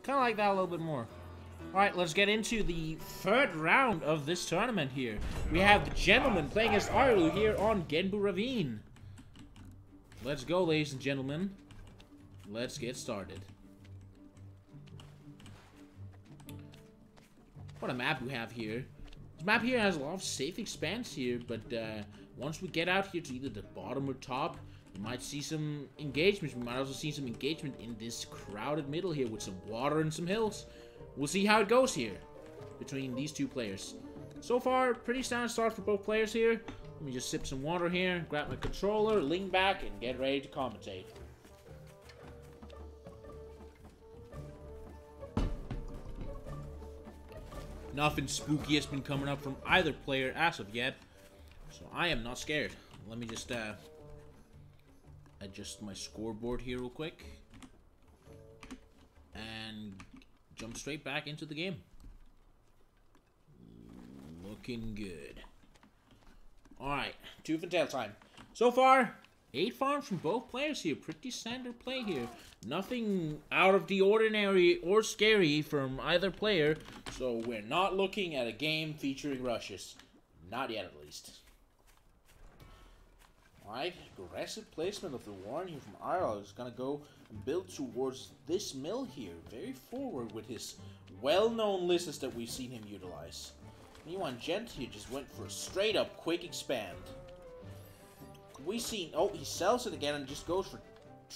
Kind of like that a little bit more. Alright, let's get into the third round of this tournament here. We have the gentleman playing against Arlu here on Genbu Ravine. Let's go, ladies and gentlemen. Let's get started. What a map we have here. This map here has a lot of safe expanse here, but once we get out here to either the bottom or top, we might see some engagement. We might also see some engagement in this crowded middle here with some water and some hills. We'll see how it goes here between these two players. So far, pretty standard start for both players here. Let me just sip some water here, grab my controller, lean back, and get ready to commentate. Nothing spooky has been coming up from either player as of yet, so I am not scared. Let me just adjust my scoreboard here real quick and jump straight back into the game. Looking good. Alright, tooth and tail time. So far, 8 farms from both players here. Pretty standard play here. Nothing out of the ordinary or scary from either player. So we're not looking at a game featuring rushes. Not yet, at least. Alright, aggressive placement of the Warren here from Ireland is going to go and build towards this mill here. Very forward with his well-known lists that we've seen him utilize. Meanwhile, Gent here just went for a straight-up quick expand. We see, oh, he sells it again and just goes for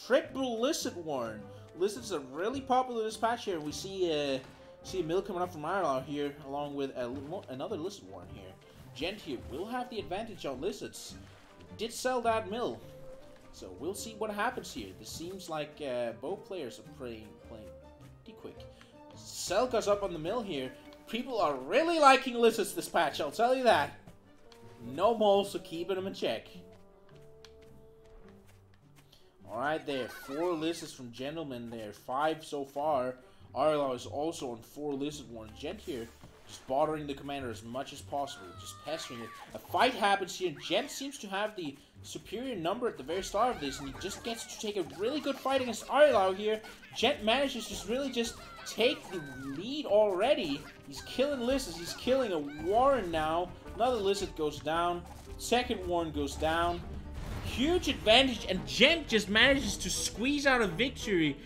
triple Licit Warren. Licits are really popular this patch here. We see a mill coming up from Ireland here, along with another Licit Warren here. Gent here will have the advantage on Licits. Did sell that mill, so we'll see what happens here. This seems like both players are playing pretty quick. Selka's up on the mill here. People are really liking Licits this patch, I'll tell you that. No moles, so keeping them in check. Alright there, 4 Licits from Gentleman there, 5 so far. Arlo is also on 4 Licit Warren. Gent here, just bothering the commander as much as possible, just pestering it. A fight happens here, and Gent seems to have the superior number at the very start of this, and he just gets to take a really good fight against Arlo here. Gent manages to really just take the lead already. He's killing Licits, he's killing a Warren now. Another Licit goes down, second Warren goes down. Huge advantage, and Gent just manages to squeeze out a victory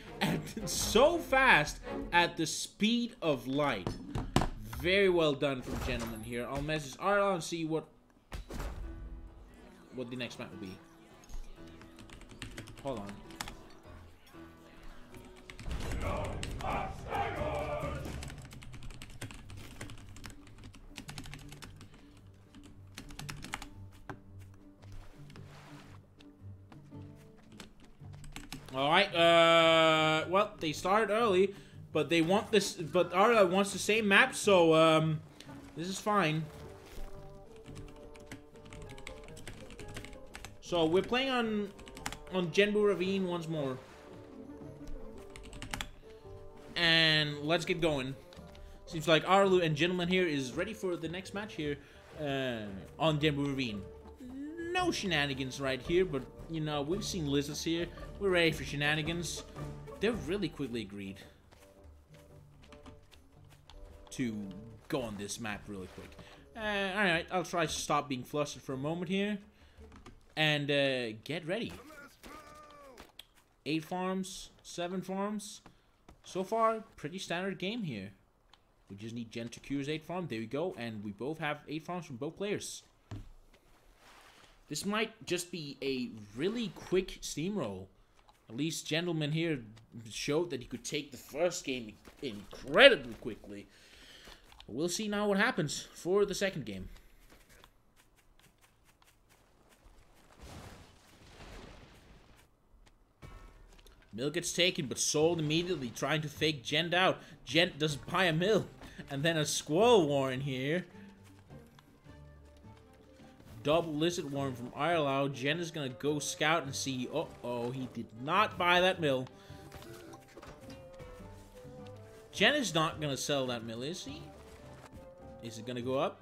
so fast at the speed of light. Very well done from Gentleman here. I'll message Arlo and see what the next map will be. Hold on. Alright, well, they started early, but they want this, but Arla wants the same map, so, this is fine. So, we're playing on Genbu Ravine once more. And let's get going. Seems like Arlu and Gentleman here is ready for the next match here, on Genbu Ravine. No shenanigans right here, but, you know, we've seen Lizards here. We're ready for shenanigans. They're really quickly agreed to go on this map really quick. Alright, I'll try to stop being flustered for a moment here. And, get ready. 8 farms, 7 farms. So far, pretty standard game here. We just need Gent to cure his 8 farm. There we go. And we both have 8 farms from both players. This might just be a really quick steamroll. At least Gentleman here showed that he could take the first game incredibly quickly. But we'll see now what happens for the second game. Mill gets taken, but sold immediately, trying to fake Gent out. Gent doesn't buy a mill. And then a Squirrel Warren here. Double Lizard Warren from Arlo. Gent is going to go scout and see. Uh-oh, he did not buy that mill. Gent is not going to sell that mill, is he? Is it going to go up?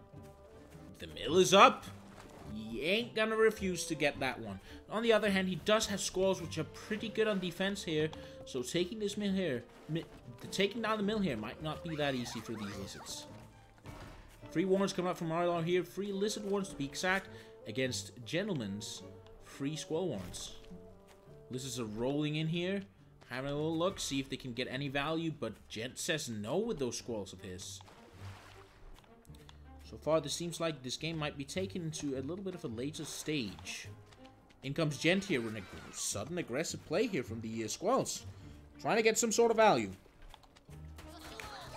The mill is up. He ain't gonna refuse to get that one. On the other hand, he does have squirrels which are pretty good on defense here. So taking this mill here, taking down the mill here might not be that easy for these lizards. 3 warrens coming up from Arlaw here. 3 lizard warrens to be exact against Gentleman's 3 squirrel warrens. Lizards are rolling in here, having a little look, see if they can get any value, but Gent says no with those squirrels of his. So far, this seems like this game might be taken to a little bit of a later stage. In comes Gent here with a sudden aggressive play here from the squirrels. Trying to get some sort of value.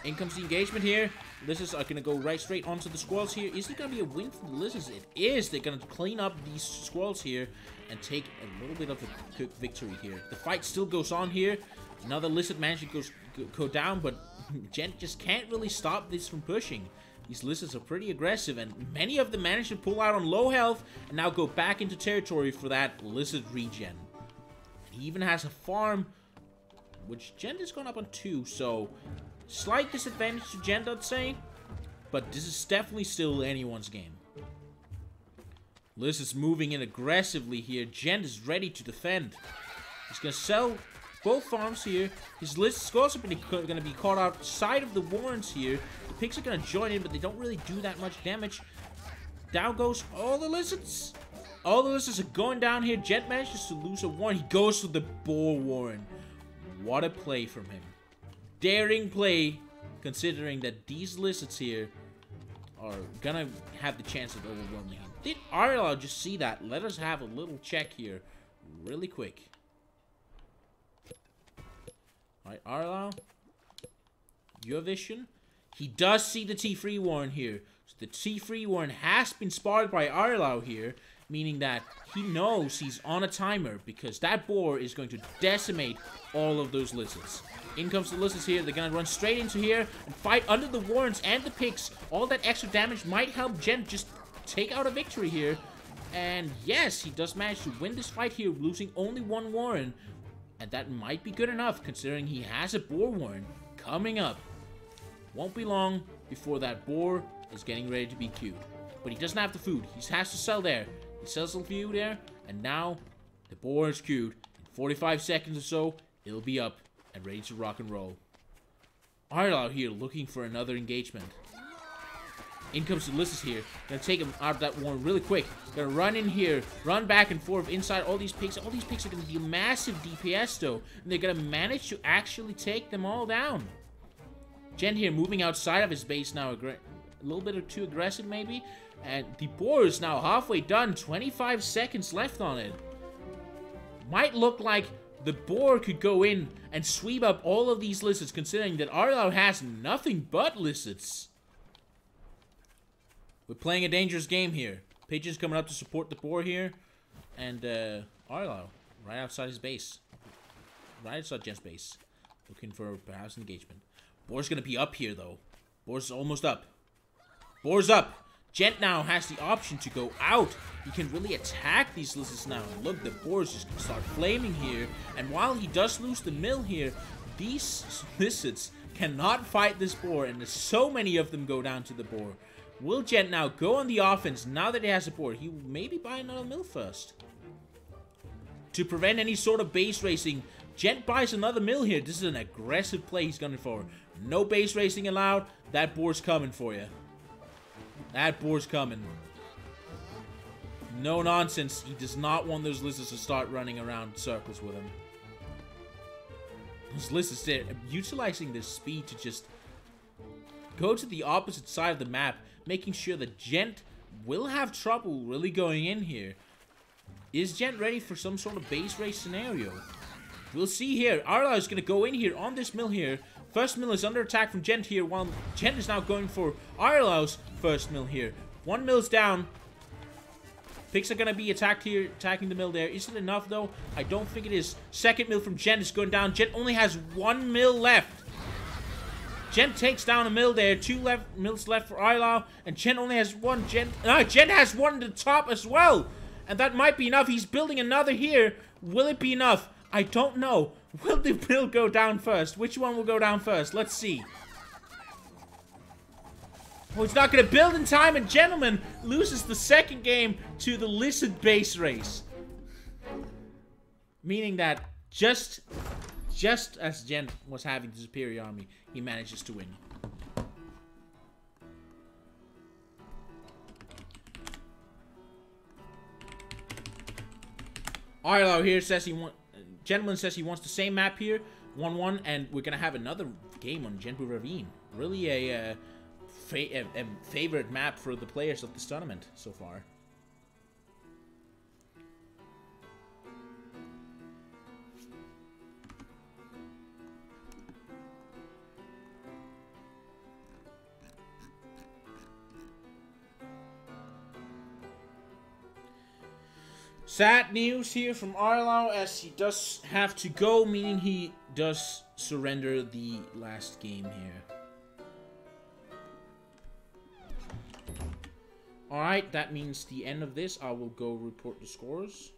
In comes the engagement here. Lizards are going to go right straight onto the squirrels here. Is it going to be a win for the lizards? It is. They're going to clean up these squirrels here and take a little bit of a quick victory here. The fight still goes on here. Another lizard managed to go down, but Gent just can't really stop this from pushing. These lizards are pretty aggressive, and many of them manage to pull out on low health and now go back into territory for that lizard regen. He even has a farm, which Gent has gone up on 2, so slight disadvantage to Gent, I'd say, but this is definitely still anyone's game. Lizard's moving in aggressively here. Gent is ready to defend. He's going to sell both farms here. His lizards also going to be caught outside of the warrens here. The pigs are going to join in, but they don't really do that much damage. Down goes all the lizards. All the lizards are going down here. Gent manages to lose a warren. He goes for the boar warren. What a play from him. Daring play, considering that these lizards here are going to have the chance of overwhelming him. Did Arlaw just see that? Let us have a little check here really quick. Alright, Arlaw, your vision. He does see the T3 warren here. So the T3 warren has been spotted by Arlaw here, meaning that he knows he's on a timer because that boar is going to decimate all of those lizards. In comes the lizards here. They're going to run straight into here and fight under the warrens and the pigs. All that extra damage might help Gent just take out a victory here. And yes, he does manage to win this fight here, losing only 1 warren. And that might be good enough, considering he has a boar warren coming up. Won't be long before that boar is getting ready to be queued. But he doesn't have the food. He has to sell there. He sells the food there, and now the boar is queued. In 45 seconds or so, it'll be up and ready to rock and roll. Arlaw here looking for another engagement. In comes the lizards here. Gonna take him out of that warren really quick. Gonna run in here, run back and forth inside all these pigs. All these pigs are gonna be massive DPS though, and they're gonna manage to actually take them all down. Gent here moving outside of his base now, a little bit or too aggressive maybe. And the boar is now halfway done. 25 seconds left on it. Might look like the boar could go in and sweep up all of these lizards, considering that Arlaw has nothing but lizards. We're playing a dangerous game here. Pigeon's coming up to support the boar here. And Arlaw, right outside his base. Right outside Gent's base. Looking for perhaps engagement. Boar's gonna be up here though. Boar's almost up. Boar's up! Gent now has the option to go out. He can really attack these lizards now. And look, the boar's just gonna start flaming here. And while he does lose the mill here, these lizards cannot fight this boar. And there's so many of them go down to the boar. Will Gent now go on the offense now that he has a board? He will maybe buy another mill first. To prevent any sort of base racing, Gent buys another mill here. This is an aggressive play he's going for. No base racing allowed. That boar's coming for you. That boar's coming. No nonsense. He does not want those lizards to start running around circles with him. Those lizards there, utilizing their speed to just go to the opposite side of the map, making sure that Gent will have trouble really going in here. Is Gent ready for some sort of base race scenario? We'll see here. Arlaw is going to go in here on this mill here. First mill is under attack from Gent here, while Gent is now going for Arlaw's first mill here. 1 mill's down. Pigs are going to be attacked here, attacking the mill there. Is it enough, though? I don't think it is. Second mill from Gent is going down. Gent only has 1 mill left. Gent takes down a mill there. 2 mills left for Arlaw. And Gent only has 1. Gent has 1 at the top as well. And that might be enough. He's building another here. Will it be enough? I don't know. Will the mill go down first? Which one will go down first? Let's see. Oh, he's not going to build in time. And Gentleman loses the second game to the lizard base race. Meaning that just just as Gent was having the superior army, he manages to win. Arlo here says Gentleman says he wants the same map here, 1-1, and we're gonna have another game on Genbu Ravine. Really a favorite map for the players of this tournament so far. Sad news here from Arlo, as he does have to go, meaning he does surrender the last game here. Alright, that means the end of this. I will go report the scores.